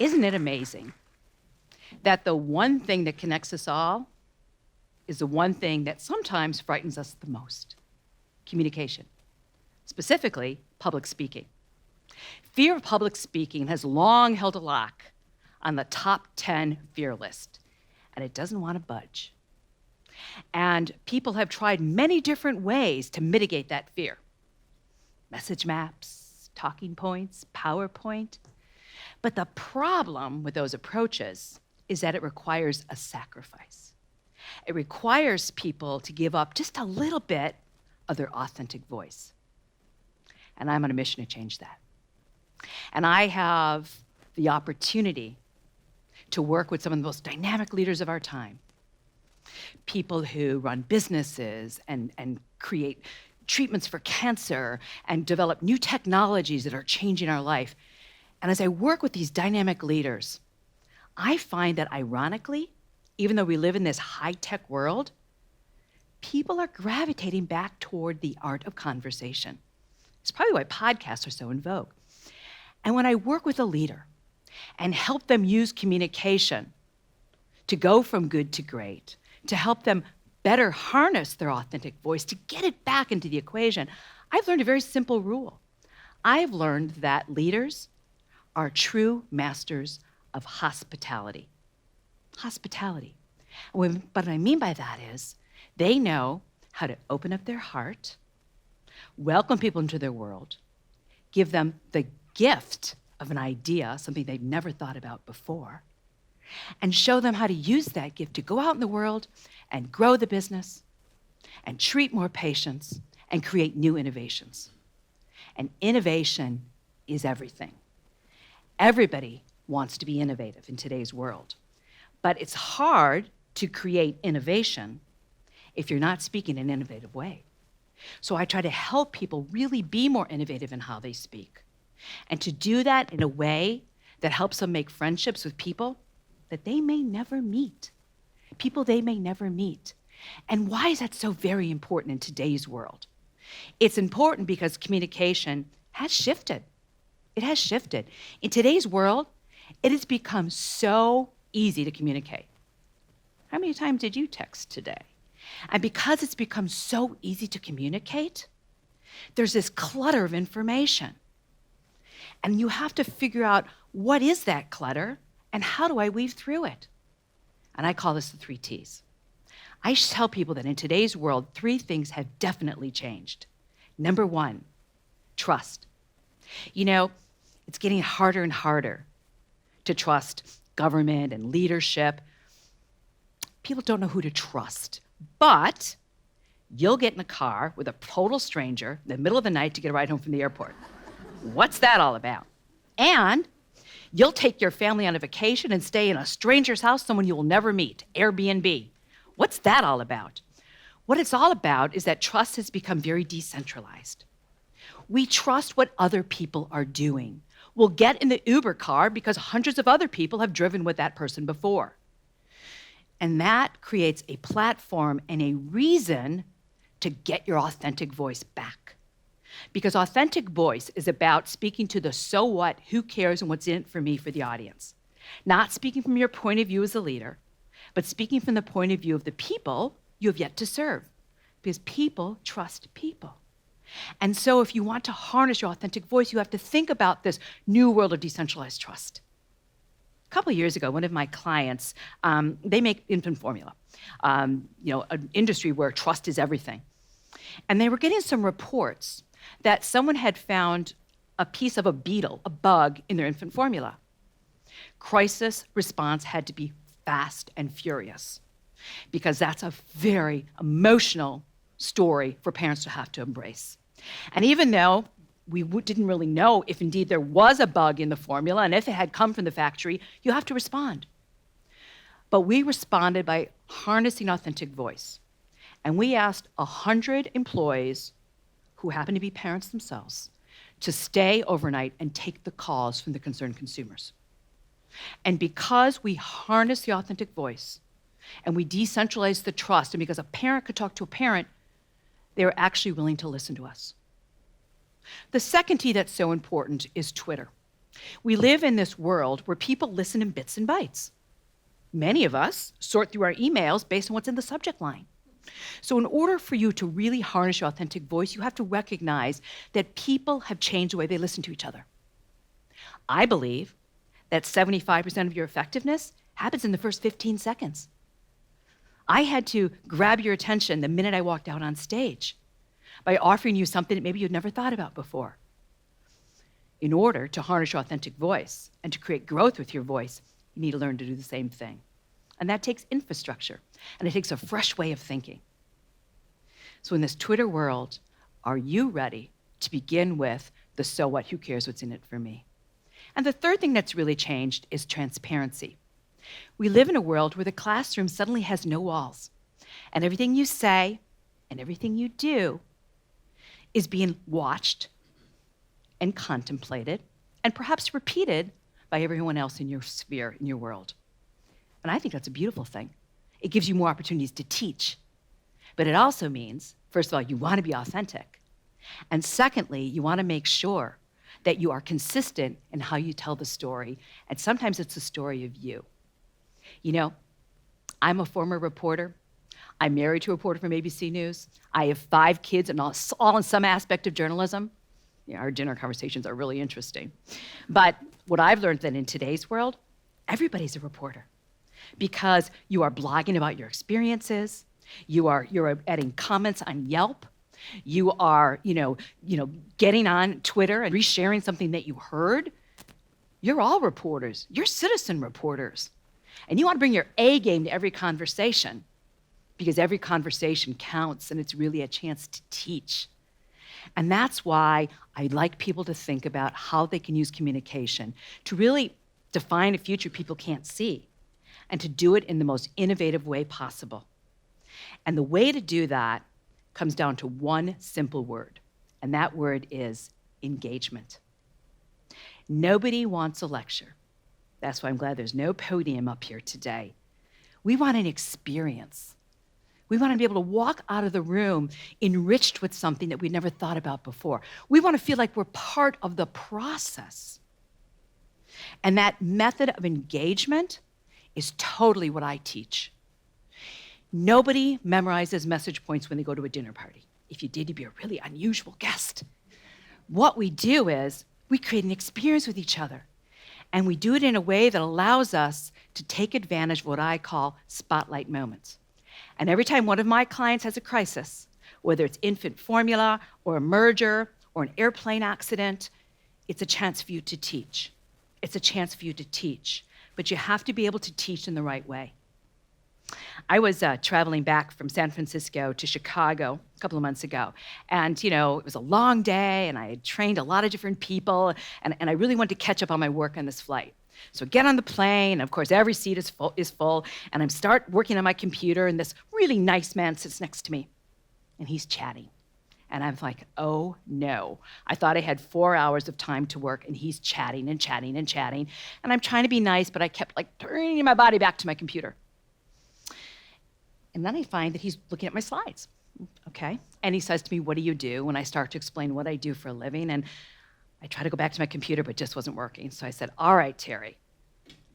Isn't it amazing that the one thing that connects us all is the one thing that sometimes frightens us the most? Communication, specifically public speaking. Fear of public speaking has long held a lock on the top 10 fear list, and it doesn't want to budge. And people have tried many different ways to mitigate that fear. Message maps, talking points, PowerPoint. But the problem with those approaches is that it requires a sacrifice. It requires people to give up just a little bit of their authentic voice. And I'm on a mission to change that. And I have the opportunity to work with some of the most dynamic leaders of our time. People who run businesses and create treatments for cancer and develop new technologies that are changing our life. And as I work with these dynamic leaders, I find that ironically, even though we live in this high-tech world, people are gravitating back toward the art of conversation. It's probably why podcasts are so in vogue. And when I work with a leader and help them use communication to go from good to great, to help them better harness their authentic voice, to get it back into the equation, I've learned a very simple rule. I've learned that leaders are true masters of hospitality. Hospitality. But what I mean by that is they know how to open up their heart, welcome people into their world, give them the gift of an idea, something they've never thought about before, and show them how to use that gift to go out in the world and grow the business and treat more patients and create new innovations. And innovation is everything. Everybody wants to be innovative in today's world, but it's hard to create innovation if you're not speaking in an innovative way. So I try to help people really be more innovative in how they speak, and to do that in a way that helps them make friendships with people that they may never meet, people they may never meet. And why is that so very important in today's world? It's important because communication has shifted. It has shifted. In today's world, it has become so easy to communicate. How many times did you text today? And because it's become so easy to communicate, there's this clutter of information. And you have to figure out what is that clutter and how do I weave through it? And I call this the 3 T's. I tell people that in today's world, 3 things have definitely changed. Number 1, trust. You know, it's getting harder and harder to trust government and leadership. People don't know who to trust, but you'll get in a car with a total stranger in the middle of the night to get a ride home from the airport. What's that all about? And you'll take your family on a vacation and stay in a stranger's house, someone you will never meet, Airbnb. What's that all about? What it's all about is that trust has become very decentralized. We trust what other people are doing. We'll get in the Uber car because hundreds of other people have driven with that person before. And that creates a platform and a reason to get your authentic voice back. Because authentic voice is about speaking to the so what, who cares, and what's in it for me for the audience. Not speaking from your point of view as a leader, but speaking from the point of view of the people you have yet to serve. Because people trust people. And so if you want to harness your authentic voice, you have to think about this new world of decentralized trust. A couple of years ago, one of my clients, they make infant formula, an industry where trust is everything. And they were getting some reports that someone had found a piece of a beetle, a bug, in their infant formula. Crisis response had to be fast and furious because that's a very emotional story for parents to have to embrace. And even though we didn't really know if indeed there was a bug in the formula and if it had come from the factory, you have to respond. But we responded by harnessing authentic voice. And we asked 100 employees who happen to be parents themselves to stay overnight and take the calls from the concerned consumers. And because we harnessed the authentic voice and we decentralized the trust, and because a parent could talk to a parent, they were actually willing to listen to us. The second T that's so important is Twitter. We live in this world where people listen in bits and bytes. Many of us sort through our emails based on what's in the subject line. So in order for you to really harness your authentic voice, you have to recognize that people have changed the way they listen to each other. I believe that 75% of your effectiveness happens in the first 15 seconds. I had to grab your attention the minute I walked out on stage by offering you something that maybe you'd never thought about before. In order to harness your authentic voice and to create growth with your voice, you need to learn to do the same thing. And that takes infrastructure, and it takes a fresh way of thinking. So in this Twitter world, are you ready to begin with the so what, who cares what's in it for me? And the third thing that's really changed is transparency. We live in a world where the classroom suddenly has no walls, and everything you say and everything you do is being watched and contemplated and perhaps repeated by everyone else in your sphere, in your world. And I think that's a beautiful thing. It gives you more opportunities to teach. But it also means, first of all, you want to be authentic. And secondly, you want to make sure that you are consistent in how you tell the story. And sometimes it's the story of you. You know, I'm a former reporter. I'm married to a reporter from ABC News. I have 5 kids, and all in some aspect of journalism. Yeah, our dinner conversations are really interesting. But what I've learned that in today's world, everybody's a reporter. Because you are blogging about your experiences, you're adding comments on Yelp, you are, getting on Twitter and resharing something that you heard. You're all reporters. You're citizen reporters. And you want to bring your A game to every conversation, because every conversation counts, and it's really a chance to teach. And that's why I'd like people to think about how they can use communication to really define a future people can't see, and to do it in the most innovative way possible. And the way to do that comes down to one simple word, and that word is engagement. Nobody wants a lecture. That's why I'm glad there's no podium up here today. We want an experience. We want to be able to walk out of the room enriched with something that we'd never thought about before. We want to feel like we're part of the process. And that method of engagement is totally what I teach. Nobody memorizes message points when they go to a dinner party. If you did, you'd be a really unusual guest. What we do is we create an experience with each other. And we do it in a way that allows us to take advantage of what I call spotlight moments. And every time one of my clients has a crisis, whether it's infant formula or a merger or an airplane accident, it's a chance for you to teach. It's a chance for you to teach. But you have to be able to teach in the right way. I was traveling back from San Francisco to Chicago a couple of months ago. And, it was a long day, and I had trained a lot of different people, and I really wanted to catch up on my work on this flight. So I get on the plane, and of course, every seat is full, and I start working on my computer, and this really nice man sits next to me, and he's chatting. And I'm like, oh, no. I thought I had 4 hours of time to work, and he's chatting and chatting and chatting. And I'm trying to be nice, but I kept, turning my body back to my computer. And then I find that he's looking at my slides, okay? And he says to me, what do you do? And I start to explain what I do for a living. And I try to go back to my computer, but it just wasn't working. So I said, all right, Teri,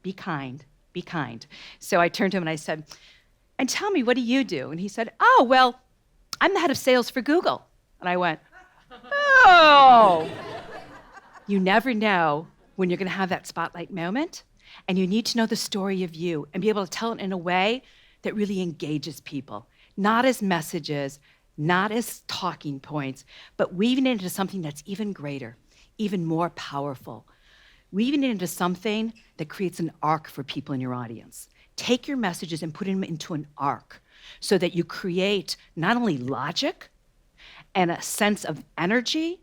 be kind, be kind. So I turned to him and I said, and tell me, what do you do? And he said, oh, well, I'm the head of sales for Google. And I went, oh. You never know when you're going to have that spotlight moment, and you need to know the story of you and be able to tell it in a way that really engages people, not as messages, not as talking points, but weaving it into something that's even greater, even more powerful. Weaving it into something that creates an arc for people in your audience. Take your messages and put them into an arc so that you create not only logic and a sense of energy,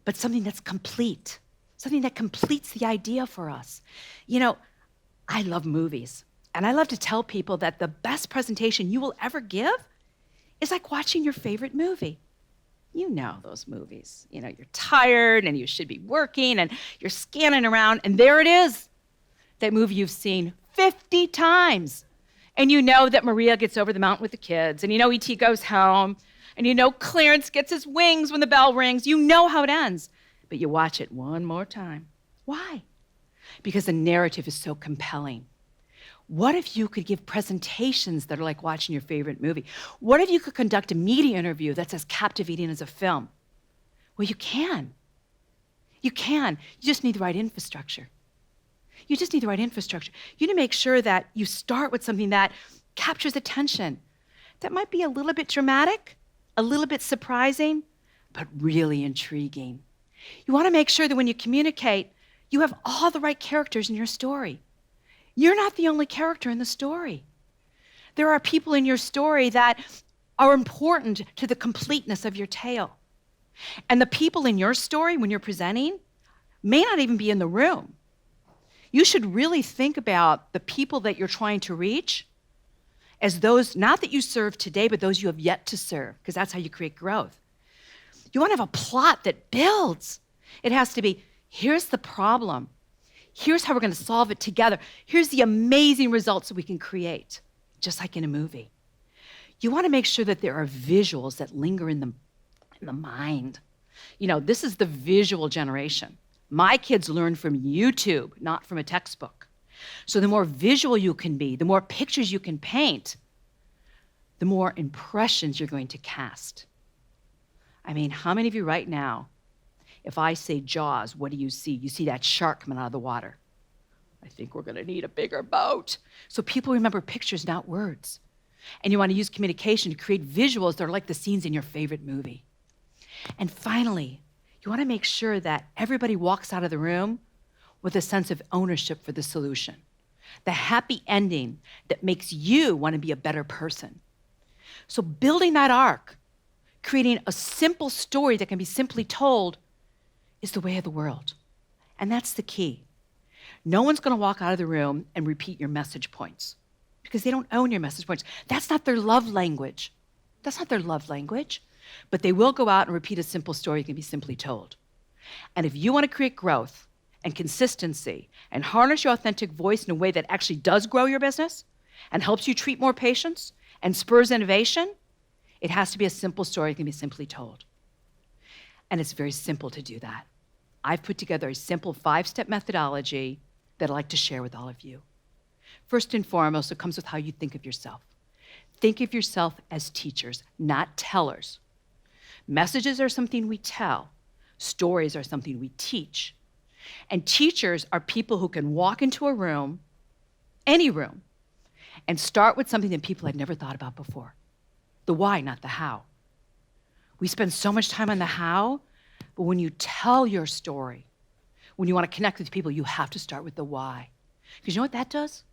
but something that's complete, something that completes the idea for us. I love movies. And I love to tell people that the best presentation you will ever give is like watching your favorite movie. You know those movies. You're tired and you should be working and you're scanning around, and there it is, that movie you've seen 50 times. And you know that Maria gets over the mountain with the kids, and E.T. goes home, and Clarence gets his wings when the bell rings. You know how it ends, but you watch it one more time. Why? because the narrative is so compelling. What if you could give presentations that are like watching your favorite movie? What if you could conduct a media interview that's as captivating as a film? Well, you can. You can. You just need the right infrastructure. You just need the right infrastructure. You need to make sure that you start with something that captures attention, that might be a little bit dramatic, a little bit surprising, but really intriguing. You want to make sure that when you communicate, you have all the right characters in your story. You're not the only character in the story. There are people in your story that are important to the completeness of your tale. And the people in your story, when you're presenting, may not even be in the room. You should really think about the people that you're trying to reach as those, not that you serve today, but those you have yet to serve, because that's how you create growth. You want to have a plot that builds. It has to be, here's the problem. Here's how we're going to solve it together. Here's the amazing results that we can create, just like in a movie. You want to make sure that there are visuals that linger in the mind. You know, this is the visual generation. My kids learn from YouTube, not from a textbook. So the more visual you can be, the more pictures you can paint, the more impressions you're going to cast. I mean, how many of you right now, if I say Jaws, what do you see? You see that shark coming out of the water. I think we're going to need a bigger boat. So people remember pictures, not words. And you want to use communication to create visuals that are like the scenes in your favorite movie. And finally, you want to make sure that everybody walks out of the room with a sense of ownership for the solution, the happy ending that makes you want to be a better person. So building that arc, creating a simple story that can be simply told, is the way of the world. And that's the key. No one's going to walk out of the room and repeat your message points because they don't own your message points. That's not their love language. That's not their love language. But they will go out and repeat a simple story that can be simply told. And if you want to create growth and consistency and harness your authentic voice in a way that actually does grow your business and helps you treat more patients and spurs innovation, it has to be a simple story that can be simply told. And it's very simple to do that. I've put together a simple 5-step methodology that I'd like to share with all of you. First and foremost, it comes with how you think of yourself. Think of yourself as teachers, not tellers. Messages are something we tell. Stories are something we teach. And teachers are people who can walk into a room, any room, and start with something that people had never thought about before. The why, not the how. We spend so much time on the how, but when you tell your story, when you want to connect with people, you have to start with the why. Because you know what that does?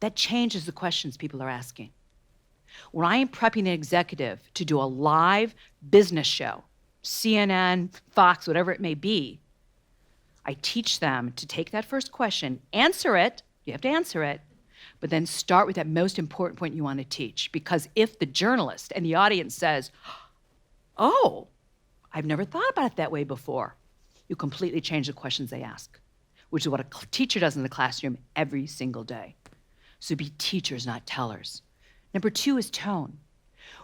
That changes the questions people are asking. When I am prepping an executive to do a live business show, CNN, Fox, whatever it may be, I teach them to take that first question, answer it, you have to answer it, but then start with that most important point you want to teach. Because if the journalist and the audience says, oh, I've never thought about it that way before, you completely change the questions they ask, which is what a teacher does in the classroom every single day. So be teachers, not tellers. Number 2 is tone.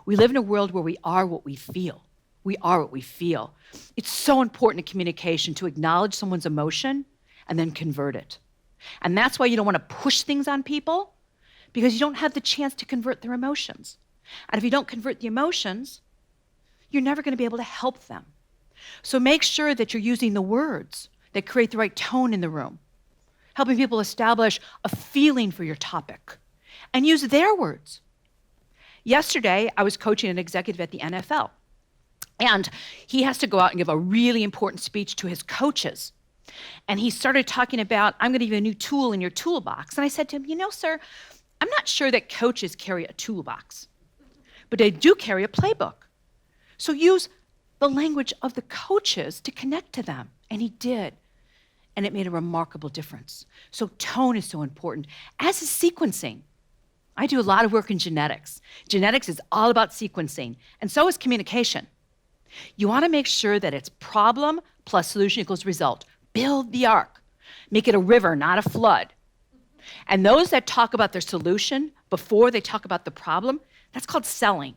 We live in a world where we are what we feel. We are what we feel. It's so important in communication to acknowledge someone's emotion and then convert it. And that's why you don't want to push things on people, because you don't have the chance to convert their emotions. And if you don't convert the emotions, you're never going to be able to help them. So make sure that you're using the words that create the right tone in the room, helping people establish a feeling for your topic, and use their words. Yesterday, I was coaching an executive at the NFL, and he has to go out and give a really important speech to his coaches. And he started talking about, I'm going to give you a new tool in your toolbox. And I said to him, you know, sir, I'm not sure that coaches carry a toolbox, but they do carry a playbook. So use the language of the coaches to connect to them. And he did. And it made a remarkable difference. So tone is so important, as is sequencing. I do a lot of work in genetics. Genetics is all about sequencing, and so is communication. You want to make sure that it's problem plus solution equals result. Build the arc. Make it a river, not a flood. And those that talk about their solution before they talk about the problem, that's called selling.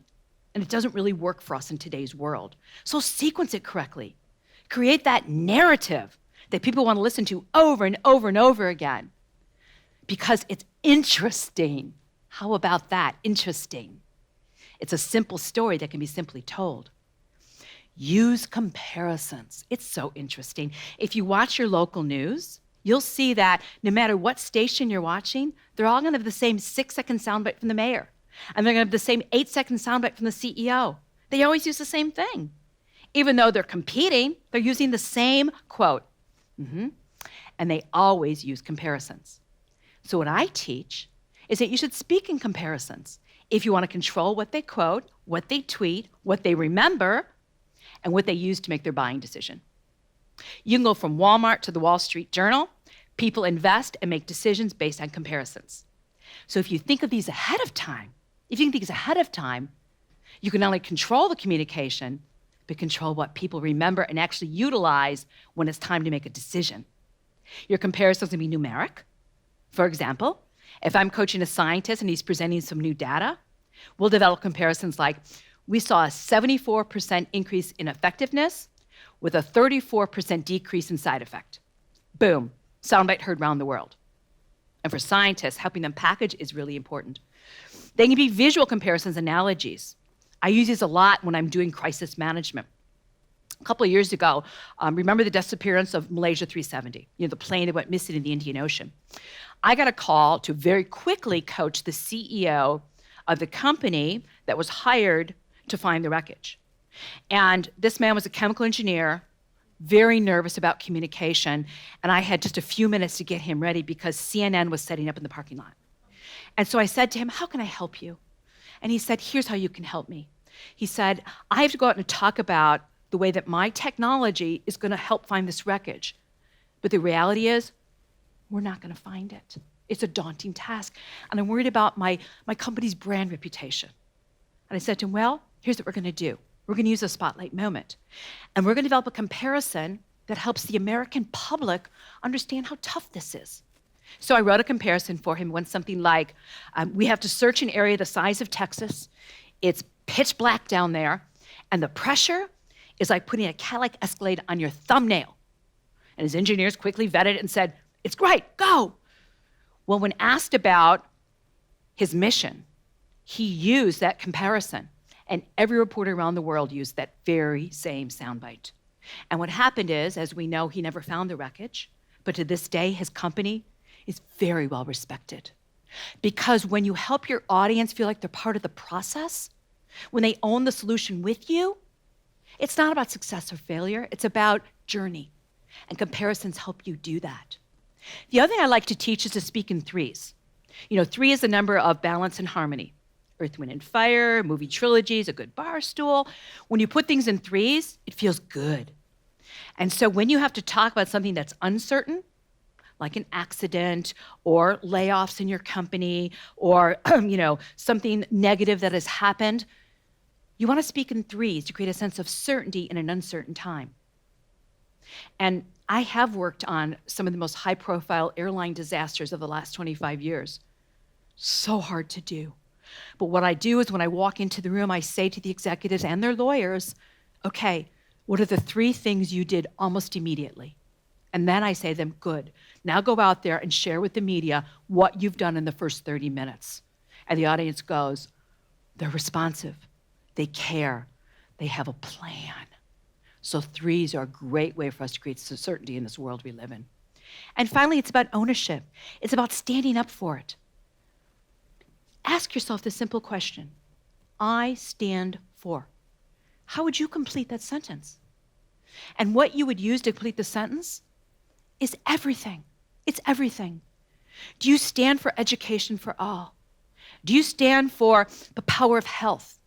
And it doesn't really work for us in today's world. So sequence it correctly. Create that narrative that people want to listen to over and over and over again because it's interesting. How about that? Interesting. It's a simple story that can be simply told. Use comparisons. It's so interesting. If you watch your local news, you'll see that no matter what station you're watching, they're all going to have the same 6-second soundbite from the mayor. And they're going to have the same 8-second soundbite from the CEO. They always use the same thing. Even though they're competing, they're using the same quote. And they always use comparisons. So what I teach is that you should speak in comparisons if you want to control what they quote, what they tweet, what they remember, and what they use to make their buying decision. You can go from Walmart to the Wall Street Journal. People invest and make decisions based on comparisons. So if you think of these ahead of time, you can not only control the communication, but control what people remember and actually utilize when it's time to make a decision. Your comparisons can be numeric. For example, if I'm coaching a scientist and he's presenting some new data, we'll develop comparisons like, we saw a 74% increase in effectiveness with a 34% decrease in side effect. Boom, soundbite heard around the world. And for scientists, helping them package is really important. They can be visual comparisons, analogies. I use these a lot when I'm doing crisis management. A couple of years ago, remember the disappearance of Malaysia 370, the plane that went missing in the Indian Ocean. I got a call to very quickly coach the CEO of the company that was hired to find the wreckage. And this man was a chemical engineer, very nervous about communication, and I had just a few minutes to get him ready because CNN was setting up in the parking lot. And so I said to him, how can I help you? And he said, here's how you can help me. He said, I have to go out and talk about the way that my technology is going to help find this wreckage. But the reality is, we're not going to find it. It's a daunting task. And I'm worried about my company's brand reputation. And I said to him, well, here's what we're going to do. We're going to use a spotlight moment. And we're going to develop a comparison that helps the American public understand how tough this is. So I wrote a comparison for him. Went something like, we have to search an area the size of Texas. It's pitch black down there. And the pressure is like putting a Cadillac Escalade on your thumbnail. And his engineers quickly vetted it and said, it's great, go. Well, when asked about his mission, he used that comparison. And every reporter around the world used that very same soundbite. And what happened is, as we know, he never found the wreckage. But to this day, his company is very well respected. Because when you help your audience feel like they're part of the process, when they own the solution with you, it's not about success or failure, it's about journey. And comparisons help you do that. The other thing I like to teach is to speak in threes. 3 is the number of balance and harmony. Earth, Wind, and Fire, movie trilogies, a good bar stool. When you put things in threes, it feels good. And so when you have to talk about something that's uncertain, like an accident or layoffs in your company or something negative that has happened, you want to speak in threes to create a sense of certainty in an uncertain time. And I have worked on some of the most high-profile airline disasters of the last 25 years. So hard to do. But what I do is when I walk into the room, I say to the executives and their lawyers, okay, what are the 3 things you did almost immediately? And then I say to them, good. Now go out there and share with the media what you've done in the first 30 minutes. And the audience goes, they're responsive. They care. They have a plan. So 3s are a great way for us to create certainty in this world we live in. And finally, it's about ownership. It's about standing up for it. Ask yourself this simple question. I stand for. How would you complete that sentence? And what you would use to complete the sentence is everything. It's everything. Do you stand for education for all? Do you stand for the power of health?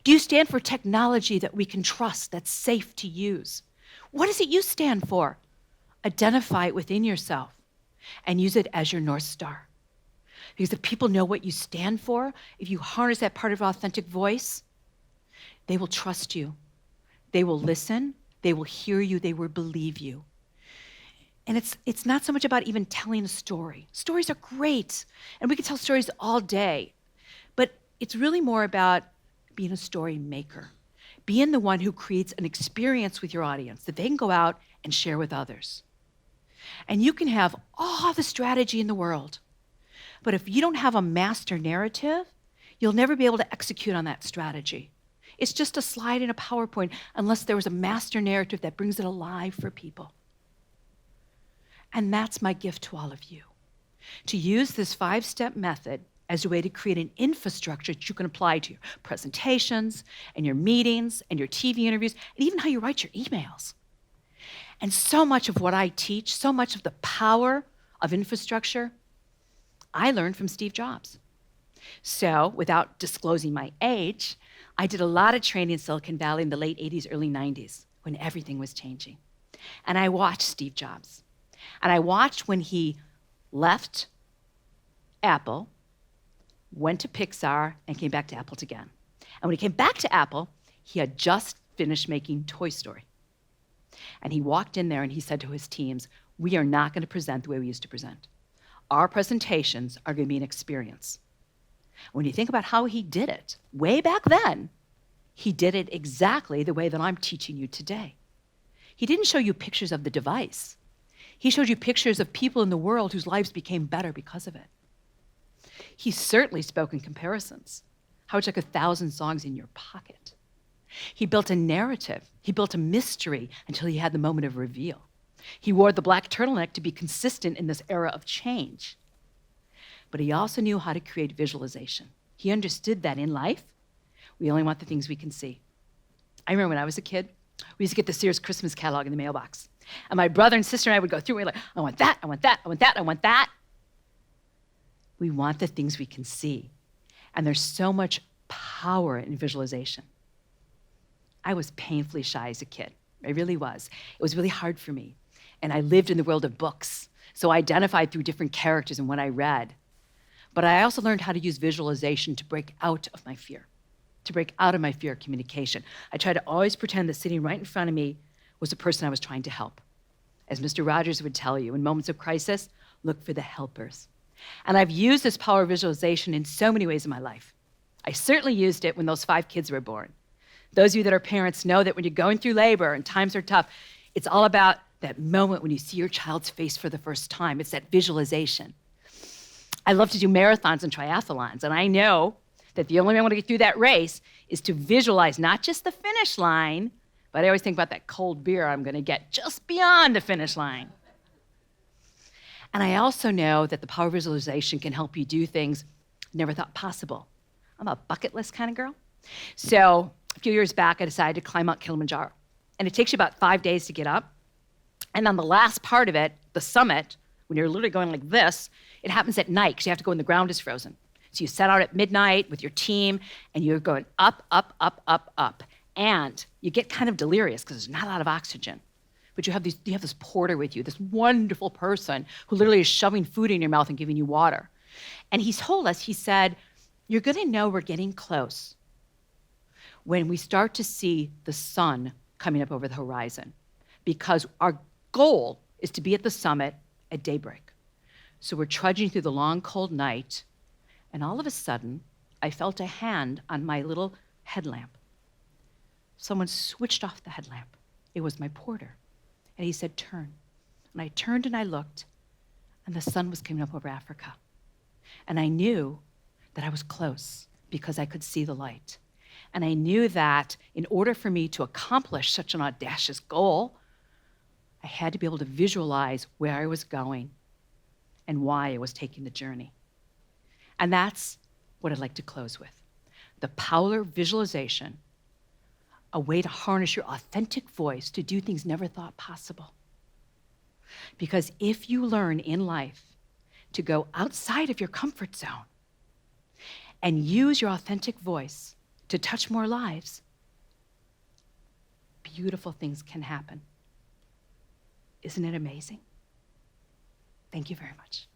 Do you stand for technology that we can trust, that's safe to use? What is it you stand for? Identify it within yourself and use it as your North Star. Because if people know what you stand for, if you harness that part of your authentic voice, they will trust you. They will listen. They will hear you. They will believe you. And it's not so much about even telling a story. Stories are great, and we can tell stories all day. But it's really more about being a story maker, being the one who creates an experience with your audience that they can go out and share with others. And you can have all the strategy in the world, but if you don't have a master narrative, you'll never be able to execute on that strategy. It's just a slide in a PowerPoint unless there was a master narrative that brings it alive for people. And that's my gift to all of you, to use this 5-step method as a way to create an infrastructure that you can apply to your presentations and your meetings and your TV interviews and even how you write your emails. And so much of what I teach, so much of the power of infrastructure, I learned from Steve Jobs. So, without disclosing my age, I did a lot of training in Silicon Valley in the late 80s, early 90s, when everything was changing. And I watched Steve Jobs. And I watched when he left Apple, went to Pixar, and came back to Apple again. And when he came back to Apple, he had just finished making Toy Story. And he walked in there and he said to his teams, we are not going to present the way we used to present. Our presentations are going to be an experience. When you think about how he did it, way back then, he did it exactly the way that I'm teaching you today. He didn't show you pictures of the device. He showed you pictures of people in the world whose lives became better because of it. He certainly spoke in comparisons. How it's like 1,000 songs in your pocket. He built a narrative. He built a mystery until he had the moment of reveal. He wore the black turtleneck to be consistent in this era of change. But he also knew how to create visualization. He understood that in life, we only want the things we can see. I remember when I was a kid, we used to get the Sears Christmas catalog in the mailbox. And my brother and sister and I would go through it, we'd like, I want that, I want that, I want that, I want that. We want the things we can see. And there's so much power in visualization. I was painfully shy as a kid. I really was. It was really hard for me. And I lived in the world of books. So I identified through different characters and what I read. But I also learned how to use visualization to break out of my fear, to break out of my fear of communication. I tried to always pretend that sitting right in front of me was the person I was trying to help. As Mr. Rogers would tell you, in moments of crisis, look for the helpers. And I've used this power of visualization in so many ways in my life. I certainly used it when those 5 kids were born. Those of you that are parents know that when you're going through labor and times are tough, it's all about that moment when you see your child's face for the first time. It's that visualization. I love to do marathons and triathlons, and I know that the only way I want to get through that race is to visualize not just the finish line, but I always think about that cold beer I'm going to get just beyond the finish line. And I also know that the power of visualization can help you do things never thought possible. I'm a bucket list kind of girl. So a few years back, I decided to climb Mount Kilimanjaro. And it takes you about 5 days to get up. And on the last part of it, the summit, when you're literally going like this, it happens at night because you have to go when the ground is frozen. So you set out at midnight with your team, and you're going up, up, up, up, up. And you get kind of delirious because there's not a lot of oxygen. But you have this porter with you, this wonderful person who literally is shoving food in your mouth and giving you water. And he told us, he said, you're going to know we're getting close when we start to see the sun coming up over the horizon, because our goal is to be at the summit at daybreak. So we're trudging through the long, cold night, and all of a sudden, I felt a hand on my little headlamp. Someone switched off the headlamp. It was my porter. And he said, turn. And I turned and I looked, and the sun was coming up over Africa. And I knew that I was close because I could see the light. And I knew that in order for me to accomplish such an audacious goal, I had to be able to visualize where I was going and why I was taking the journey. And that's what I'd like to close with. The power of visualization, a way to harness your authentic voice to do things never thought possible. Because if you learn in life to go outside of your comfort zone and use your authentic voice to touch more lives, beautiful things can happen. Isn't it amazing? Thank you very much.